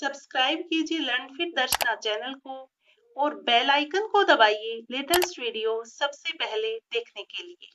Subscribe कीजिए learn fit दर्शना channel को और बेल आइकन को दबाइए लेटेस्ट वीडियो सबसे पहले देखने के लिए।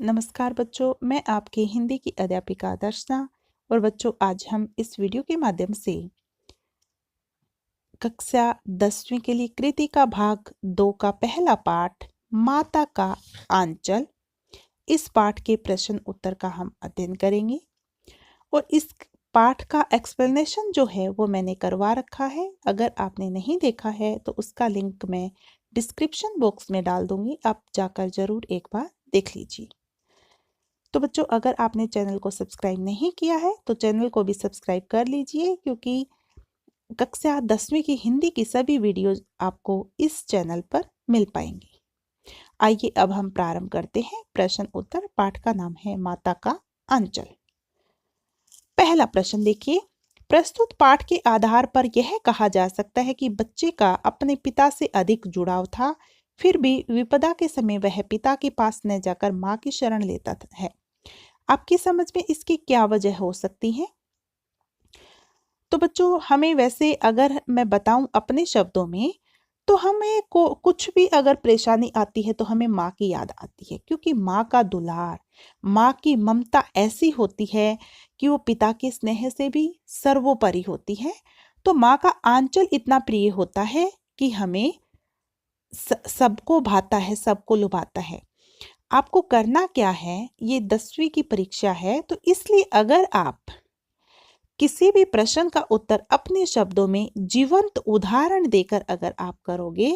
नमस्कार बच्चों, मैं आपकी हिंदी की अध्यापिका दर्शना। और बच्चों, आज हम इस वीडियो के माध्यम से कक्षा 10वीं के लिए कृति का भाग 2 का पहला पाठ माता का आंचल, इस पाठ के प्रश्न उत्तर का हम अध्ययन करेंगे। और इस पाठ का एक्सप्लेनेशन जो है वो मैंने करवा रखा है। अगर आपने नहीं देखा है तो उसका लिंक मैं डिस्क्रिप्शन बॉक्स में डाल दूंगी, आप जाकर जरूर एक बार देख लीजिए। तो बच्चों, अगर आपने चैनल को सब्सक्राइब नहीं किया है तो चैनल को भी सब्सक्राइब कर लीजिए, क्योंकि कक्षा 10वीं की हिंदी की सभी वीडियोज आपको इस चैनल पर मिल पाएंगी। आइए अब हम प्रारंभ करते हैं प्रश्न उत्तर। पाठ का नाम है माता का आंचल। पहला प्रश्न देखिए, प्रस्तुत पाठ के आधार पर यह कहा जा सकता है कि बच्चे का अपने पिता से अधिक जुड़ाव था, फिर भी विपदा के समय वह पिता के पास न जाकर माँ की शरण लेता है। आपकी समझ में इसकी क्या वजह हो सकती है? तो बच्चों, हमें वैसे अगर मैं बताऊं अपने शब्दों में, तो हमें को कुछ भी अगर परेशानी आती है तो हमें माँ की याद आती है, क्योंकि माँ का दुलार, माँ की ममता ऐसी होती है कि वो पिता के स्नेह से भी सर्वोपरि होती है। तो माँ का आंचल इतना प्रिय होता है कि हमें सबको भाता है, सबको लुभाता है। आपको करना क्या है, ये 10वीं की परीक्षा है, तो इसलिए अगर आप किसी भी प्रश्न का उत्तर अपने शब्दों में जीवंत उदाहरण देकर अगर आप करोगे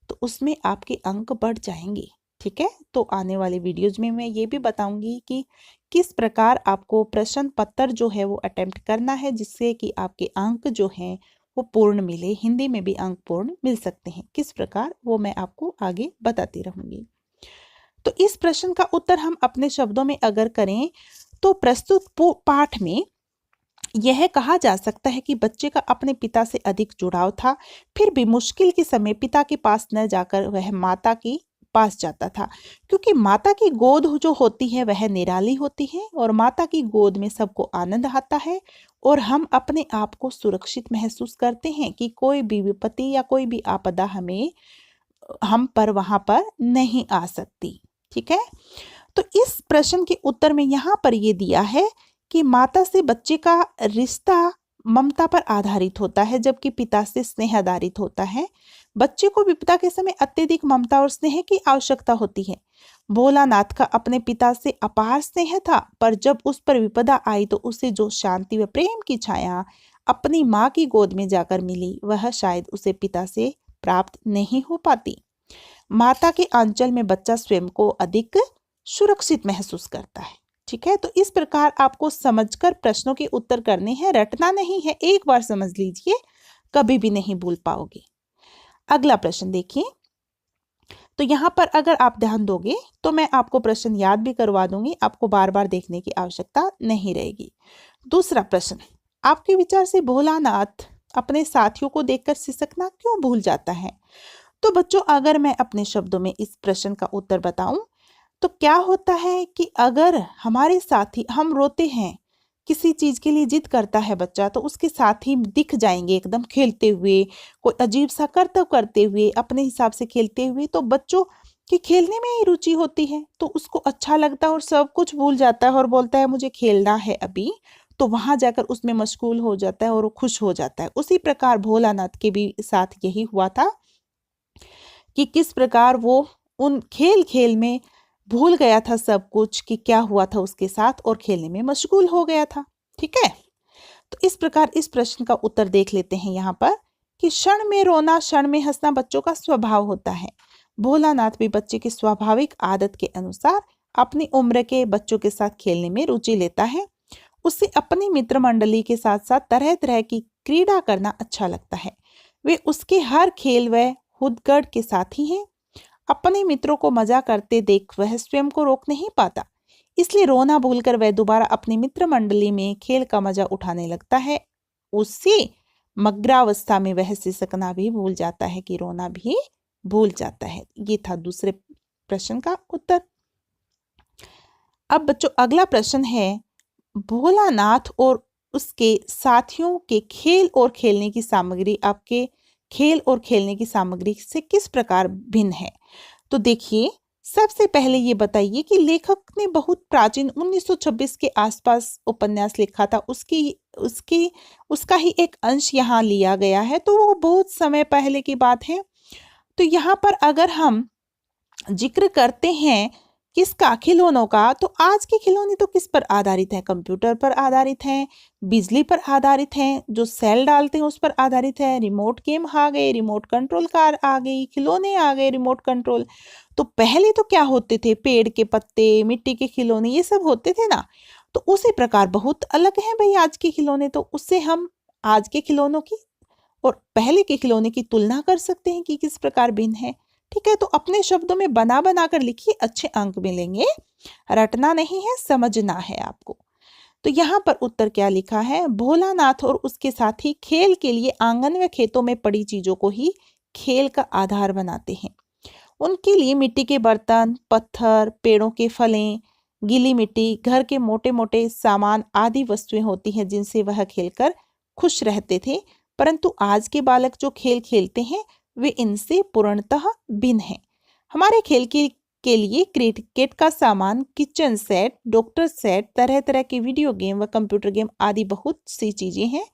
तो उसमें आपके अंक बढ़ जाएंगे। ठीक है, तो आने वाले वीडियोज में मैं ये भी बताऊंगी कि किस प्रकार आपको प्रश्न पत्र जो है वो अटेम्प्ट करना है, जिससे कि आपके अंक जो हैं वो पूर्ण मिले। हिंदी में भी अंक पूर्ण मिल सकते हैं, किस प्रकार वो मैं आपको आगे बताती रहूंगी। तो इस प्रश्न का उत्तर हम अपने शब्दों में अगर करें तो प्रस्तुत पाठ में यह कहा जा सकता है कि बच्चे का अपने पिता से अधिक जुड़ाव था, फिर भी मुश्किल के समय पिता के पास न जाकर वह माता के पास जाता था, क्योंकि माता की गोद जो होती है वह निराली होती है और माता की गोद में सबको आनंद आता है और हम अपने आप को सुरक्षित महसूस करते हैं कि कोई भी विपत्ति या कोई भी आपदा हम पर वहां पर नहीं आ सकती। ठीक है, तो इस प्रश्न के उत्तर में यहाँ पर ये दिया है कि माता से बच्चे का रिश्ता ममता पर आधारित होता है, जबकि पिता से स्नेह आधारित होता है। बच्चे को विपदा के समय अत्यधिक ममता और स्नेह की आवश्यकता होती है। भोलानाथ का अपने पिता से अपार स्नेह था, पर जब उस पर विपदा आई तो उसे जो शांति व प्रेम की छाया अपनी माँ की गोद में जाकर मिली, वह शायद उसे पिता से प्राप्त नहीं हो पाती। माता के आंचल में बच्चा स्वयं को अधिक सुरक्षित महसूस करता है। ठीक है, तो इस प्रकार आपको समझकर प्रश्नों के उत्तर करने हैं, रटना नहीं है। एक बार समझ लीजिए, कभी भी नहीं भूल पाओगे। अगला प्रश्न देखिए, तो यहाँ पर अगर आप ध्यान दोगे तो मैं आपको प्रश्न याद भी करवा दूंगी, आपको बार बार देखने की आवश्यकता नहीं रहेगी। दूसरा प्रश्न, आपके विचार से भोलानाथ अपने साथियों को देखकर सिसकना क्यों भूल जाता है? तो बच्चों, अगर मैं अपने शब्दों में इस प्रश्न का उत्तर बताऊं तो क्या होता है कि अगर हमारे साथी, हम रोते हैं, किसी चीज के लिए जिद करता है बच्चा, तो उसके साथी दिख जाएंगे एकदम खेलते हुए, कोई अजीब सा करतब करते हुए, अपने हिसाब से खेलते हुए, तो बच्चों की खेलने में ही रुचि होती है, तो उसको अच्छा लगता है और सब कुछ भूल जाता है और बोलता है मुझे खेलना है अभी, तो वहां जाकर उसमें मशगूल हो जाता है और वो खुश हो जाता है। उसी प्रकार भोलानाथ के भी साथ यही हुआ था कि किस प्रकार वो उन खेल खेल में भूल गया था सब कुछ कि क्या हुआ था उसके साथ और खेलने में मशगूल हो गया था। ठीक है, तो इस प्रकार इस प्रश्न का उत्तर देख लेते हैं यहाँ पर कि क्षण में रोना क्षण में हंसना बच्चों का स्वभाव होता है। भोलानाथ भी बच्चे की स्वाभाविक आदत के अनुसार अपनी उम्र के बच्चों के साथ खेलने में रुचि लेता है। उसे अपनी मित्र मंडली के साथ साथ तरह तरह की क्रीड़ा करना अच्छा लगता है। वे उसके हर खेल व हुदगड़ के साथी हैं। अपने मित्रों को मजा करते देख वह स्वयं को रोक नहीं पाता, इसलिए रोना भूलकर वह दोबारा अपनी मित्र मंडली में खेल का मजा उठाने लगता है। उसी मग्रावस्था में वह सिसकना भी भूल जाता है कि रोना भी भूल जाता है। ये था दूसरे प्रश्न का उत्तर। अब बच्चों, अगला प्रश्न है, भोलानाथ और उसके साथियों के खेल और खेलने की सामग्री आपके खेल और खेलने की सामग्री से किस प्रकार भिन्न है। तो देखिए, सबसे पहले ये बताइए कि लेखक ने बहुत प्राचीन 1926 के आसपास उपन्यास लिखा था, उसका ही एक अंश यहाँ लिया गया है, तो वो बहुत समय पहले की बात है। तो यहाँ पर अगर हम जिक्र करते हैं किसका, खिलौनों का, तो आज के खिलौने तो किस पर आधारित है, कंप्यूटर पर आधारित हैं, बिजली पर आधारित हैं, जो सेल डालते हैं उस पर आधारित है, रिमोट गेम आ गए, रिमोट कंट्रोल कार आ गई, खिलौने आ गए रिमोट कंट्रोल। तो पहले तो क्या होते थे, पेड़ के पत्ते, मिट्टी के खिलौने, ये सब होते थे ना। तो उसी प्रकार बहुत अलग है भाई आज के खिलौने, तो उससे हम आज के खिलौनों की और पहले के खिलौने की तुलना कर सकते हैं कि किस प्रकार भिन्न है। ठीक है, तो अपने शब्दों में बना बना कर लिखिए, अच्छे अंक मिलेंगे। रटना नहीं है, समझना है आपको। तो यहाँ पर उत्तर क्या लिखा है, भोलानाथ और उसके साथी खेल के लिए आंगन व खेतों में पड़ी चीजों को ही खेल का आधार बनाते हैं। उनके लिए मिट्टी के बर्तन, पत्थर, पेड़ों के फलें, गीली मिट्टी, घर के मोटे मोटे सामान आदि वस्तुएं होती हैं जिनसे वह खेलकर खुश रहते थे। परंतु आज के बालक जो खेल खेलते हैं वे इनसे पूर्णतः भिन्न हैं। हमारे खेल के लिए क्रिकेट का सामान, किचन सेट, डॉक्टर सेट, तरह तरह के वीडियो गेम व कंप्यूटर गेम आदि बहुत सी चीजें हैं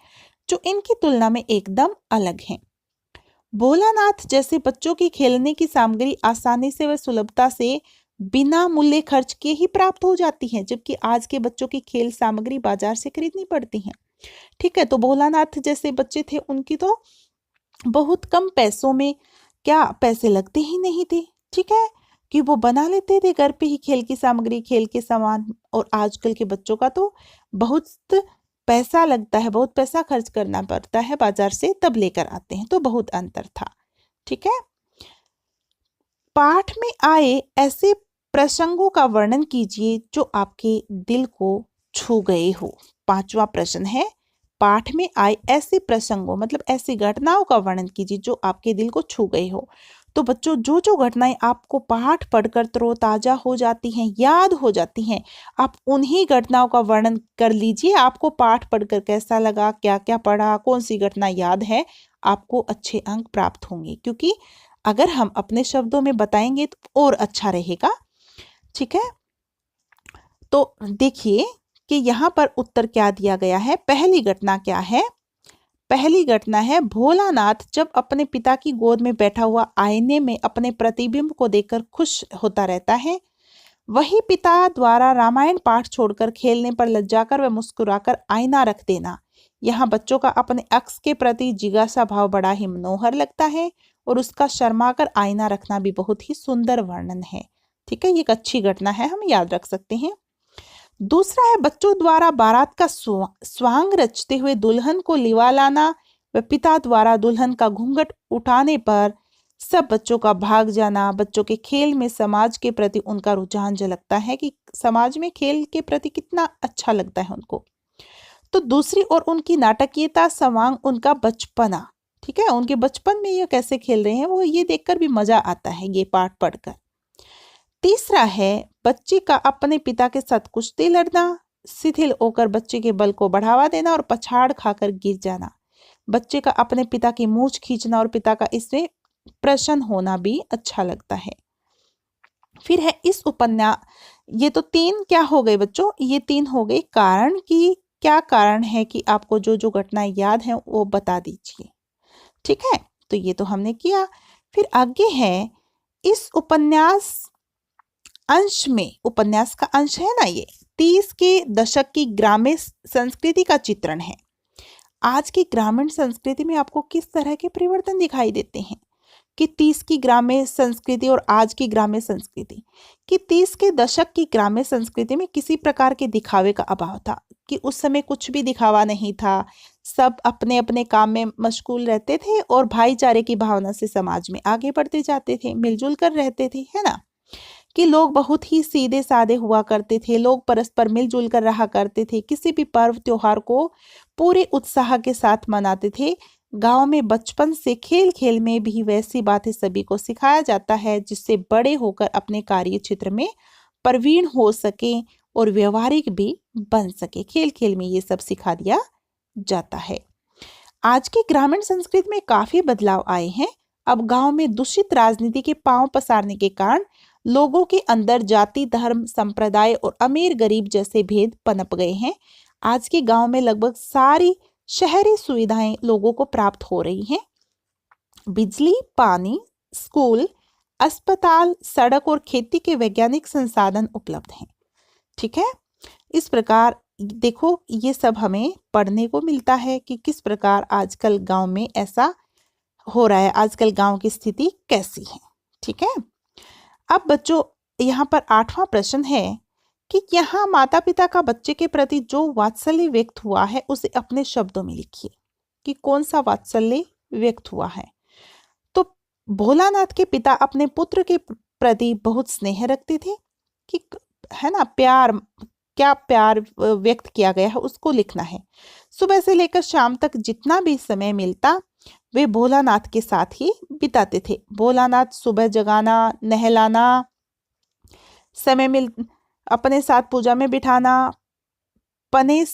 जो इनकी तुलना में एकदम अलग हैं। भोलानाथ जैसे बच्चों की खेलने की सामग्री आसानी से व सुलभता से बिना मूल्य खर्च के ही प्राप्त हो जाती है, जबकि आज के बच्चों की खेल सामग्री बाजार से खरीदनी पड़ती है। ठीक है, तो भोलानाथ जैसे बच्चे थे उनकी तो बहुत कम पैसों में, क्या पैसे लगते ही नहीं थे, ठीक है, कि वो बना लेते थे घर पे ही खेल की सामग्री, खेल के सामान। और आजकल के बच्चों का तो बहुत पैसा लगता है, बहुत पैसा खर्च करना पड़ता है बाजार से, तब लेकर आते हैं, तो बहुत अंतर था। ठीक है, पाठ में आए ऐसे प्रसंगों का वर्णन कीजिए जो आपके दिल को छू गए हो। पांचवा प्रश्न है, पाठ में आए ऐसे प्रसंगों मतलब ऐसी घटनाओं का वर्णन कीजिए जो आपके दिल को छू गए हो। तो बच्चों, जो जो घटनाएं आपको पाठ पढ़कर तरोताजा हो जाती हैं, याद हो जाती हैं, आप उन्हीं घटनाओं का वर्णन कर लीजिए। आपको पाठ पढ़कर कैसा लगा, क्या क्या पढ़ा, कौन सी घटना याद है, आपको अच्छे अंक प्राप्त होंगे। क्योंकि अगर हम अपने शब्दों में बताएंगे तो और अच्छा रहेगा। ठीक है, तो देखिए कि यहाँ पर उत्तर क्या दिया गया है। पहली घटना क्या है, पहली घटना है, भोलानाथ जब अपने पिता की गोद में बैठा हुआ आईने में अपने प्रतिबिंब को देखकर खुश होता रहता है, वही पिता द्वारा रामायण पाठ छोड़कर खेलने पर लज्जाकर व मुस्कुराकर आईना रख देना। यहाँ बच्चों का अपने अक्स के प्रति जिज्ञासा भाव बड़ा ही मनोहर लगता है और उसका शर्माकर आईना रखना भी बहुत ही सुंदर वर्णन है। ठीक है, ये एक अच्छी घटना है, हम याद रख सकते हैं। दूसरा है, बच्चों द्वारा बारात का स्वांग रचते हुए दुल्हन को लिवा लाना व पिता द्वारा दुल्हन का घूंघट उठाने पर सब बच्चों का भाग जाना। बच्चों के खेल में समाज के प्रति उनका रुझान झलकता है कि समाज में खेल के प्रति कितना अच्छा लगता है उनको। तो दूसरी ओर उनकी नाटकीयता, स्वांग, उनका बचपना। ठीक है, उनके बचपन में ये कैसे खेल रहे हैं वो ये देखकर भी मजा आता है ये पाठ पढ़कर। तीसरा है, बच्चे का अपने पिता के साथ कुश्ती लड़ना, शिथिल होकर बच्चे के बल को बढ़ावा देना और पछाड़ खाकर गिर जाना। बच्चे का अपने पिता की मूंछ खींचना और पिता का इसमें प्रसन्न होना भी अच्छा लगता है। फिर है इस उपन्यास, ये तो तीन क्या हो गए बच्चों, ये तीन हो गए कारण की क्या कारण है कि आपको जो जो घटनाएं याद हैं वो बता दीजिए। ठीक है, तो ये तो हमने किया। फिर आगे है, इस उपन्यास अंश में, उपन्यास का अंश है ना ये, 30 के दशक की ग्रामीण संस्कृति का चित्रण है। आज की ग्रामीण संस्कृति में आपको किस तरह के परिवर्तन दिखाई देते हैं कि 30 की ग्रामीण संस्कृति और आज की ग्रामीण संस्कृति, कि 30 के दशक की ग्रामीण संस्कृति में किसी प्रकार के दिखावे का अभाव था, कि उस समय कुछ भी दिखावा नहीं था, सब अपने अपने काम में मशगूल रहते थे और भाईचारे की भावना से समाज में आगे बढ़ते जाते थे, मिलजुल कर रहते थे, है ना, कि लोग बहुत ही सीधे साधे हुआ करते थे, लोग परस्पर मिलजुल कर रहा करते थे, किसी भी पर्व त्योहार को पूरे उत्साह के साथ मनाते थे। गांव में बचपन से खेल खेल में भी वैसी बातें सभी को सिखाया जाता है जिससे बड़े होकर अपने कार्य क्षेत्र में प्रवीण हो सके और व्यवहारिक भी बन सके। खेल खेल में ये सब सिखा दिया जाता है। आज की ग्रामीण संस्कृति में काफी बदलाव आए हैं। अब गांव में दूषित राजनीति के पांव पसारने के कारण लोगों के अंदर जाति, धर्म, संप्रदाय और अमीर गरीब जैसे भेद पनप गए हैं। आज के गांव में लगभग सारी शहरी सुविधाएं लोगों को प्राप्त हो रही हैं। बिजली, पानी, स्कूल, अस्पताल, सड़क और खेती के वैज्ञानिक संसाधन उपलब्ध हैं। ठीक है, इस प्रकार देखो ये सब हमें पढ़ने को मिलता है कि किस प्रकार आजकल गांव में ऐसा हो रहा है, आजकल गांव की स्थिति कैसी है। ठीक है, अब बच्चों यहाँ पर 8वां प्रश्न है कि यहाँ माता पिता का बच्चे के प्रति जो वात्सल्य व्यक्त हुआ है उसे अपने शब्दों में लिखिए कि कौन सा वात्सल्य व्यक्त हुआ है। तो भोलानाथ के पिता अपने पुत्र के प्रति बहुत स्नेह रखते थे कि है ना, प्यार, क्या प्यार व्यक्त किया गया है उसको लिखना है। सुबह से लेकर शाम तक जितना भी समय मिलता वे भोलानाथ के साथ ही बिताते थे। भोलानाथ सुबह जगाना, नहलाना, समय मिल अपने साथ पूजा में बिठाना, अपने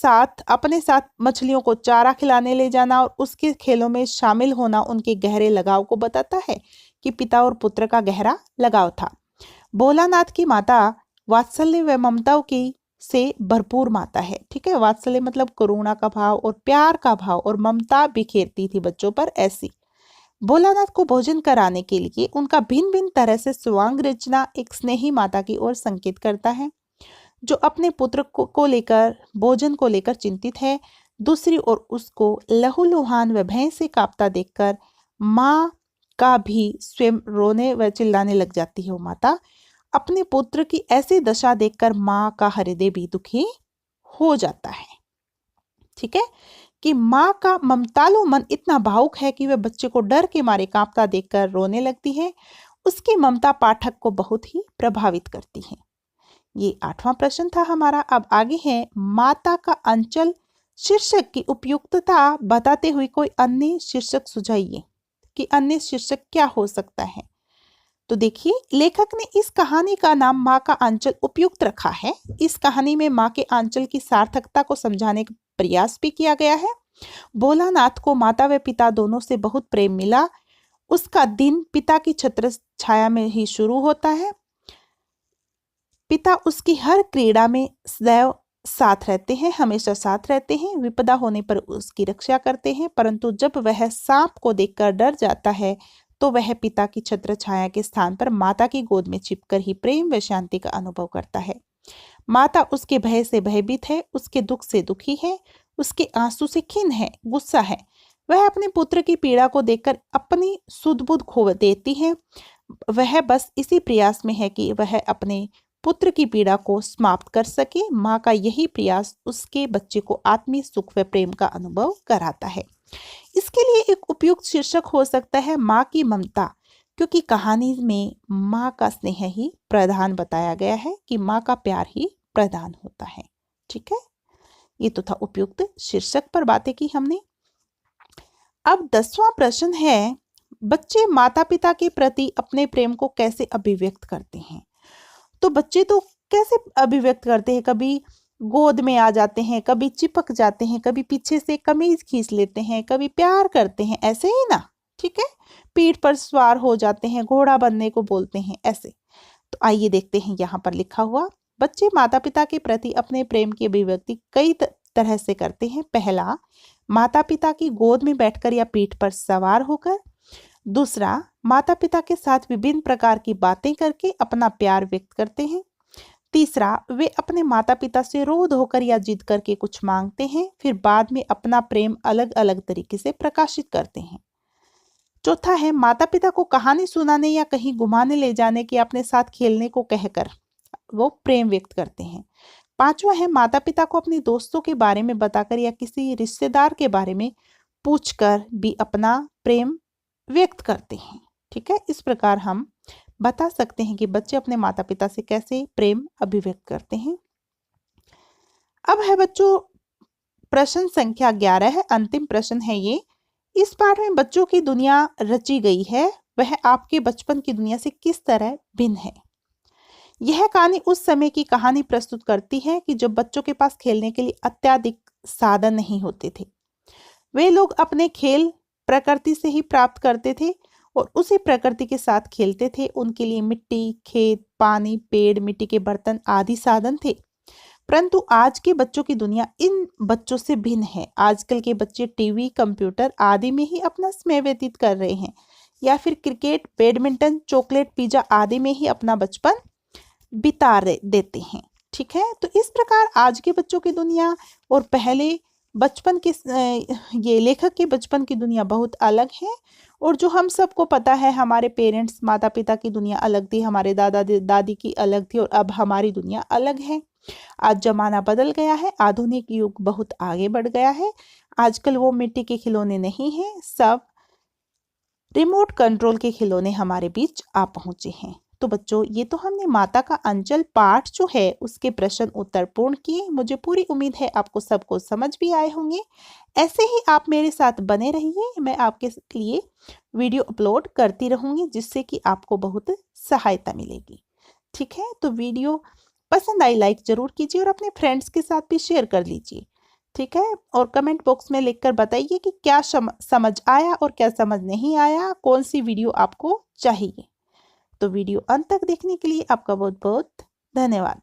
साथ मछलियों को चारा खिलाने ले जाना और उसके खेलों में शामिल होना उनके गहरे लगाव को बताता है कि पिता और पुत्र का गहरा लगाव था। भोलानाथ की माता वात्सल्य व ममता की से भरपूर माता है। ठीक है, वात्सल्य मतलब करुणा का भाव और प्यार का भाव और ममता बिखेरती थी बच्चों पर। ऐसी भोलानाथ को भोजन कराने के लिए उनका भिन्न भिन्न तरह से स्वांग रचना एक स्नेही माता की ओर संकेत करता है जो अपने पुत्र को लेकर, भोजन को लेकर चिंतित है। दूसरी ओर उसको लहूलुहान व भय से कांपता देखकर माँ का भी स्वयं रोने व चिल्लाने लग जाती है। वो माता अपने पुत्र की ऐसी दशा देखकर माँ का हृदय भी दुखी हो जाता है। ठीक है, कि माँ का ममतालु मन इतना भावुक है कि वह बच्चे को डर के मारे कांपता देखकर रोने लगती है। उसकी ममता पाठक को बहुत ही प्रभावित करती है। ये 8वां प्रश्न था हमारा। अब आगे है माता का अंचल शीर्षक की उपयुक्तता बताते हुए कोई अन्य शीर्षक सुझाइए कि अन्य शीर्षक क्या हो सकता है। तो देखिए, लेखक ने इस कहानी का नाम माँ का आंचल उपयुक्त रखा है। इस कहानी में माँ के आंचल की सार्थकता को समझाने का प्रयास भी किया गया है। भोलानाथ को माता व पिता दोनों से बहुत प्रेम मिला। उसका दिन पिता की छत्र छाया में ही शुरू होता है। पिता उसकी हर क्रीड़ा में सदैव साथ रहते हैं, हमेशा साथ रहते हैं, विपदा होने पर उसकी रक्षा करते हैं। परंतु जब वह सांप को देखकर डर जाता है तो वह पिता की छत्र छाया के स्थान पर माता की गोद में छिपकर ही प्रेम व शांति का अनुभव करता है। माता उसके भय से भयभीत है, उसके दुख से दुखी है, उसके आंसू से खिन्न है, गुस्सा है। वह अपने पुत्र की पीड़ा को देखकर अपनी सुध-बुध खो देती है। वह बस इसी प्रयास में है कि वह अपने पुत्र की पीड़ा को समाप्त कर सके। माँ का यही प्रयास उसके बच्चे को आत्मीय सुख व प्रेम का अनुभव कराता है। इसके लिए एक उपयुक्त शीर्षक हो सकता है माँ की ममता, क्योंकि कहानी में माँ का स्नेह ही प्रधान बताया गया है कि माँ का प्यार ही प्रधान होता है। ठीक है, ये तो था उपयुक्त शीर्षक पर बातें की हमने। अब 10वां प्रश्न है बच्चे माता पिता के प्रति अपने प्रेम को कैसे अभिव्यक्त करते हैं। तो बच्चे तो कैसे अभिव्यक्त करते हैं, कभी गोद में आ जाते हैं, कभी चिपक जाते हैं, कभी पीछे से कमीज खींच लेते हैं, कभी प्यार करते हैं, ऐसे ही ना। ठीक है, पीठ पर सवार हो जाते हैं, घोड़ा बनने को बोलते हैं, ऐसे। तो आइए देखते हैं यहाँ पर लिखा हुआ। बच्चे माता पिता के प्रति अपने प्रेम की अभिव्यक्ति कई तरह से करते हैं। पहला, माता पिता की गोद में बैठकर या पीठ पर सवार होकर। दूसरा, माता पिता के साथ विभिन्न प्रकार की बातें करके अपना प्यार व्यक्त करते हैं। तीसरा, वे अपने माता पिता से रोध होकर या जिद करके कुछ मांगते हैं, फिर बाद में अपना प्रेम अलग अलग तरीके से प्रकाशित करते हैं। चौथा है माता पिता को कहानी सुनाने या कहीं घुमाने ले जाने के अपने साथ खेलने को कहकर वो प्रेम व्यक्त करते हैं। पांचवा है माता पिता को अपने दोस्तों के बारे में बताकर या किसी रिश्तेदार के बारे में पूछकर भी अपना प्रेम व्यक्त करते हैं। ठीक है, इस प्रकार हम बता सकते हैं कि बच्चे अपने माता पिता से कैसे प्रेम अभिव्यक्त करते हैं। अब है बच्चों प्रश्न संख्या 11 है, अंतिम प्रश्न है ये। इस पाठ में बच्चों की दुनिया रची गई है, वह आपके बचपन की दुनिया से किस तरह भिन्न है। यह कहानी उस समय की कहानी प्रस्तुत करती है कि जब बच्चों के पास खेलने के लिए अत्यधिक साधन नहीं होते थे। वे लोग अपने खेल प्रकृति से ही प्राप्त करते थे और उसी प्रकृति के साथ खेलते थे। उनके लिए मिट्टी, खेत, पानी, पेड़, मिट्टी के बर्तन आदि साधन थे। परंतु आज के बच्चों की दुनिया इन बच्चों से भिन्न है। आजकल के बच्चे टीवी, कंप्यूटर आदि में ही अपना समय व्यतीत कर रहे हैं, या फिर क्रिकेट, बैडमिंटन, चॉकलेट, पिज्जा आदि में ही अपना बचपन बिता देते हैं। ठीक है, तो इस प्रकार आज के बच्चों की दुनिया और पहले बचपन के ये लेखक के बचपन की दुनिया बहुत अलग है। और जो हम सबको पता है, हमारे पेरेंट्स, माता पिता की दुनिया अलग थी, हमारे दादा दादी की अलग थी, और अब हमारी दुनिया अलग है। आज जमाना बदल गया है, आधुनिक युग बहुत आगे बढ़ गया है। आजकल वो मिट्टी के खिलौने नहीं हैं, सब रिमोट कंट्रोल के खिलौने हमारे बीच आ पहुंचे हैं। तो बच्चों, ये तो हमने माता का अंचल पाठ जो है उसके प्रश्न उत्तर पूर्ण किए। मुझे पूरी उम्मीद है आपको सबको समझ भी आए होंगे। ऐसे ही आप मेरे साथ बने रहिए, मैं आपके लिए वीडियो अपलोड करती रहूंगी, जिससे कि आपको बहुत सहायता मिलेगी। ठीक है, तो वीडियो पसंद आई लाइक जरूर कीजिए और अपने फ्रेंड्स के साथ भी शेयर कर लीजिए। ठीक है, और कमेंट बॉक्स में लिखकर बताइए कि क्या समझ आया और क्या समझ नहीं आया, कौन सी वीडियो आपको चाहिए। तो वीडियो अंत तक देखने के लिए आपका बहुत बहुत धन्यवाद।